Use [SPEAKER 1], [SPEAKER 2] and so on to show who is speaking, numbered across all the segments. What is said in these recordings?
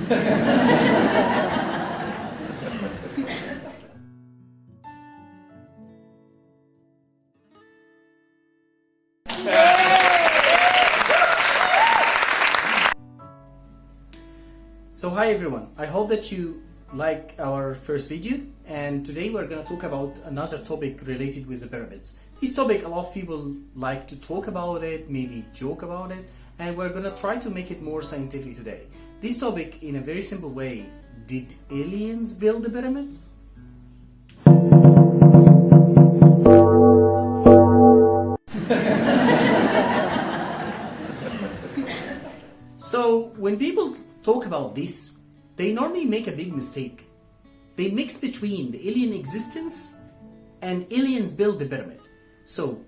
[SPEAKER 1] So hi everyone, I hope that you like our first video, and today we're going to talk about another topic related with the pyramids. This topic, a lot of people like to talk about it, maybe joke about it, and we're going to try to make it more scientific today. This topic, in a very simple way, did aliens build the pyramids? So when people talk about this, they normally make a big mistake. They mix between the alien existence and aliens build the pyramid. So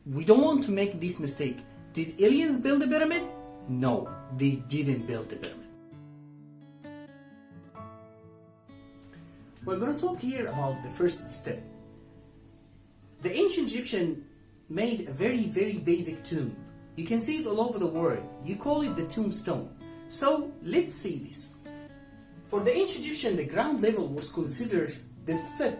[SPEAKER 1] we don't want to make this mistake. Did aliens build the pyramid? No, they didn't build the pyramid. We're going to talk here about the first step. The ancient Egyptian made a very, very basic tomb. You can see it all over the world. You call it the tombstone. So let's see this. For the ancient Egyptian, the ground level was considered the split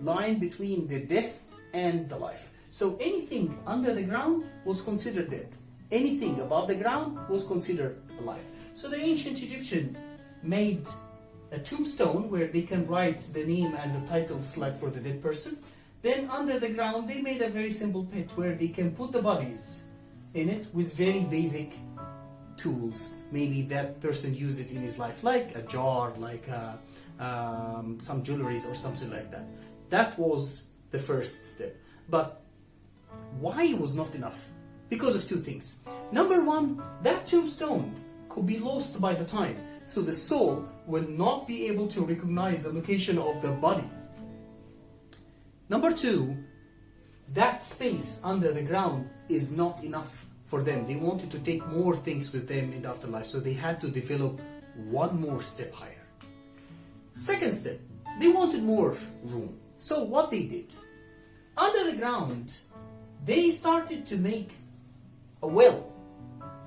[SPEAKER 1] line between the death and the life. So anything under the ground was considered dead. Anything above the ground was considered alive. So the ancient Egyptian made a tombstone where they can write the name and the titles like for the dead person. Then under the ground they made a very simple pit where they can put the bodies in it with very basic tools. Maybe that person used it in his life, like a jar, like some jewelries or something like that. That was the first step. But why it was not enough? Because of two things. Number one, that tombstone could be lost by the time, so the soul will not be able to recognize the location of the body. Number two, that space under the ground is not enough for them. They wanted to take more things with them in the afterlife, so they had to develop one more step higher. Second step, they wanted more room. So what they did, under the ground, they started to make a well,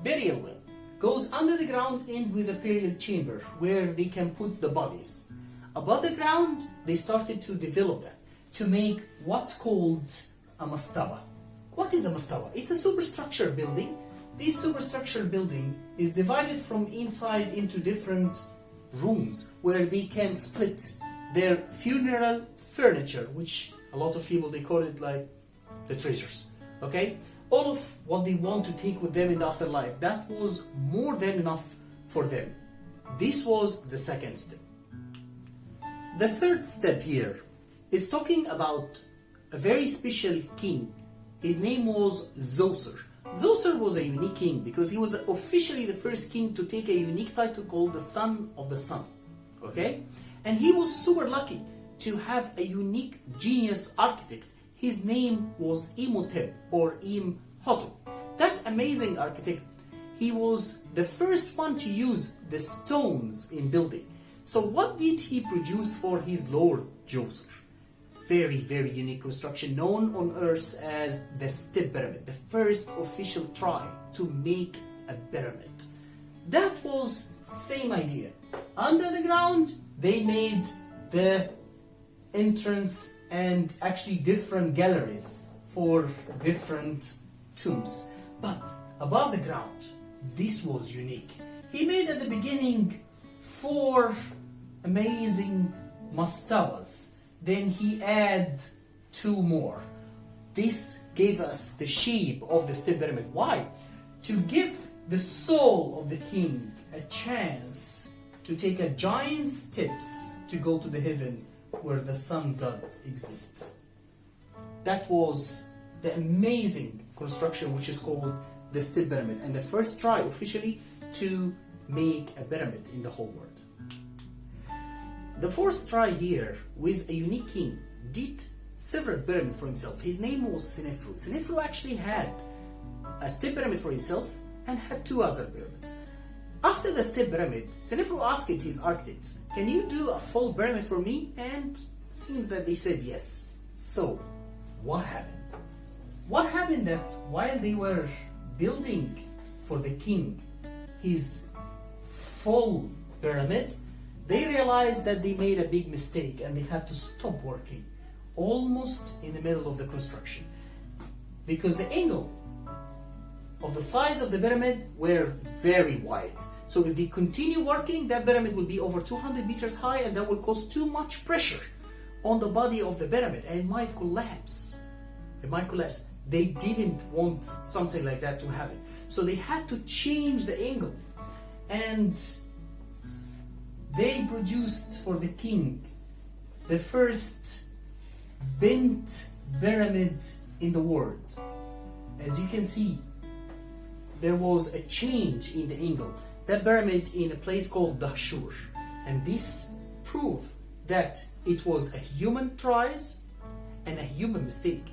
[SPEAKER 1] burial well, goes under the ground in with a burial chamber where they can put the bodies. Above the ground, they started to develop that to make what's called a mastaba. What is a mastaba? It's a superstructure building. This superstructure building is divided from inside into different rooms where they can split their funeral furniture, which a lot of people, they call it like the treasures. Okay? All of what they want to take with them in the afterlife, that was more than enough for them. This was the second step. The third step here is talking about a very special king. His name was Djoser. Djoser was a unique king because he was officially the first king to take a unique title called the Son of the Sun. Okay? And he was super lucky to have a unique genius architect. His name was Imhotep or Imhotep. That amazing architect, he was the first one to use the stones in building. So what did he produce for his lord Djoser? Very, very unique construction known on Earth as the Step Pyramid, the first official try to make a pyramid. That was same idea. Under the ground, they made the entrance and actually different galleries for different tombs. But above the ground, this was unique. He made at the beginning 4 amazing mastabas. Then he added 2 more. This gave us the shape of the Step Pyramid. Why? To give the soul of the king a chance to take a giant steps to go to the heaven where the sun god exists. That was the amazing construction which is called the Step Pyramid, and the first try officially to make a pyramid in the whole world. The fourth try here with a unique king did several pyramids for himself. His name was Senefru. Senefru actually had a step pyramid for himself and had 2 other pyramids. After the step pyramid, Senefru asked his architects, "Can you do a full pyramid for me?" And seems that they said yes. So, what happened? What happened that while they were building for the king his full pyramid, they realized that they made a big mistake and they had to stop working almost in the middle of the construction, because the angle of the sides of the pyramid were very wide. So if they continue working, that pyramid will be over 200 meters high, and that will cause too much pressure on the body of the pyramid and it might collapse. It might collapse. They didn't want something like that to happen. So they had to change the angle. And they produced for the king the first bent pyramid in the world. As you can see, there was a change in the angle. That pyramid in a place called Dahshur. And this proved that it was a human tries and a human mistake.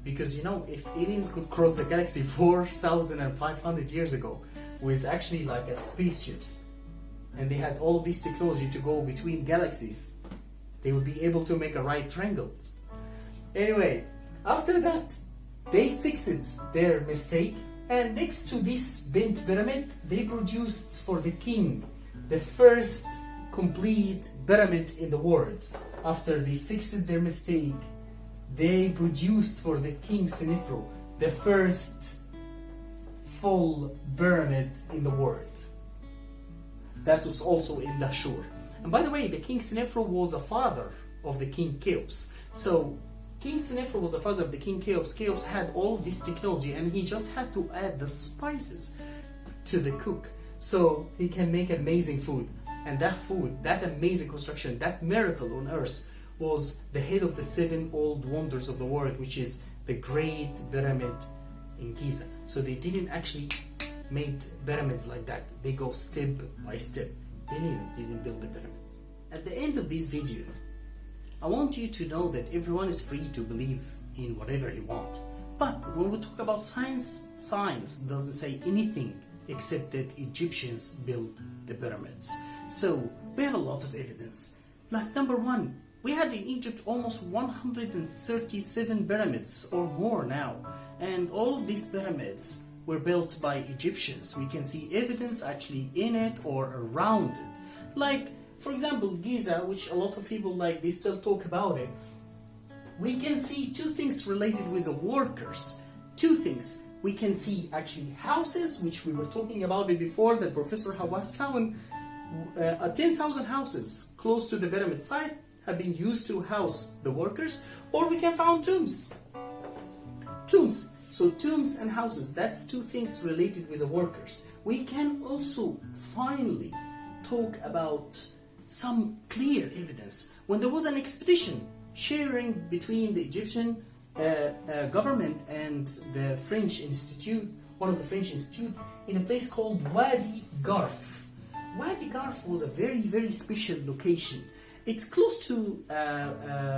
[SPEAKER 1] Because if aliens could cross the galaxy 4,500 years ago with actually like a spaceships, and they had all this technology to go between galaxies, they would be able to make a right triangles. Anyway, after that, they fixed their mistake, and next to this bent pyramid, they produced for the king the first complete pyramid in the world. After they fixed their mistake, they produced for the king Senefru the first full pyramid in the world. That was also in Dahshur. And by the way, the king Senefru was the father of the king Cheops. So King Senefru was the father of the king Cheops. Cheops had all of this technology, and he just had to add the spices to the cook so he can make amazing food. And that food, that amazing construction, that miracle on earth was the head of the 7 old wonders of the world, which is the Great Pyramid in Giza. So they didn't actually make pyramids like that. They go step by step. Aliens didn't build the pyramids. At the end of this video, I want you to know that everyone is free to believe in whatever you want. But when we talk about science, science doesn't say anything except that Egyptians built the pyramids. So we have a lot of evidence. Like number one, we had in Egypt almost 137 pyramids or more now, and all of these pyramids were built by Egyptians. We can see evidence actually in it or around it. Like, for example, Giza, which a lot of people they still talk about it. We can see two things related with the workers. Two things. We can see actually houses, which we were talking about it before, that Professor Hawass found 10,000 houses close to the pyramid site have been used to house the workers, or we can find tombs. Tombs. So tombs and houses, that's two things related with the workers. We can also finally talk about some clear evidence. When there was an expedition sharing between the Egyptian government and the French Institute, one of the French institutes, in a place called Wadi Garf. Wadi Garf was a very, very special location. It's close to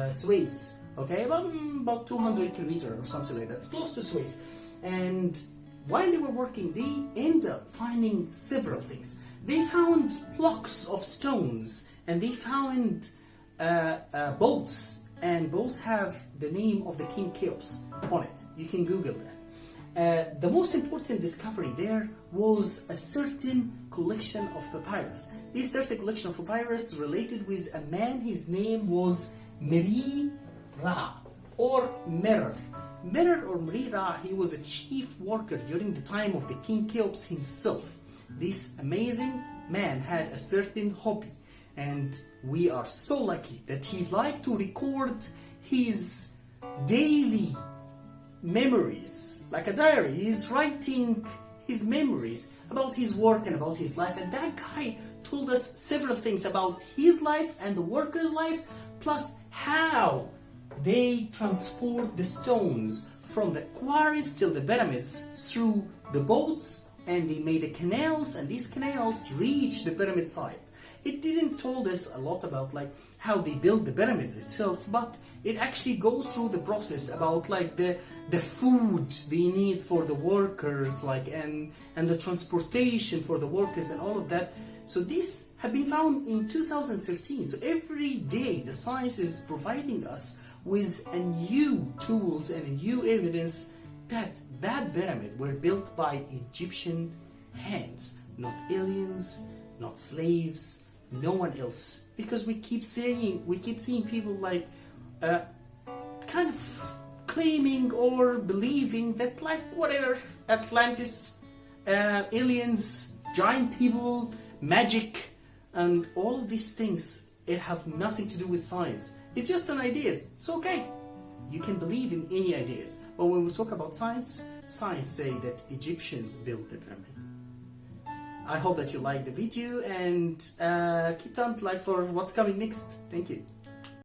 [SPEAKER 1] Suez, okay, about 200 kilometers or something like that. It's close to Suez. And while they were working, they ended up finding several things. They found blocks of stones, and they found boats, and boats have the name of the King Cheops on it. You can Google that. The most important discovery there was a certain collection of papyrus. This certain collection of papyrus related with a man. His name was Meri Ra, or Merer. Merer or Meri Ra, he was a chief worker during the time of the King Cheops himself. This amazing man had a certain hobby, and we are so lucky that he liked to record his daily memories, like a diary. He's writing his memories about his work and about his life, and that guy told us several things about his life and the workers' life, plus how they transport the stones from the quarries till the pyramids through the boats, and they made the canals, and these canals reach the pyramid site. It didn't told us a lot about how they build the pyramids itself, but it actually goes through the process about the food they need for the workers, and the transportation for the workers and all of that. So this have been found in 2013. So every day the science is providing us with a new tools and a new evidence that pyramid were built by Egyptian hands, not aliens, not slaves, no one else, because we keep seeing people like kind of claiming or believing that, like, whatever, Atlantis, aliens, giant people, magic, and all of these things, it have nothing to do with science. It's just an idea. It's okay. You can believe in any ideas. But when we talk about science say that Egyptians built the pyramid. I hope that you liked the video, and keep tuned like for what's coming next. Thank you.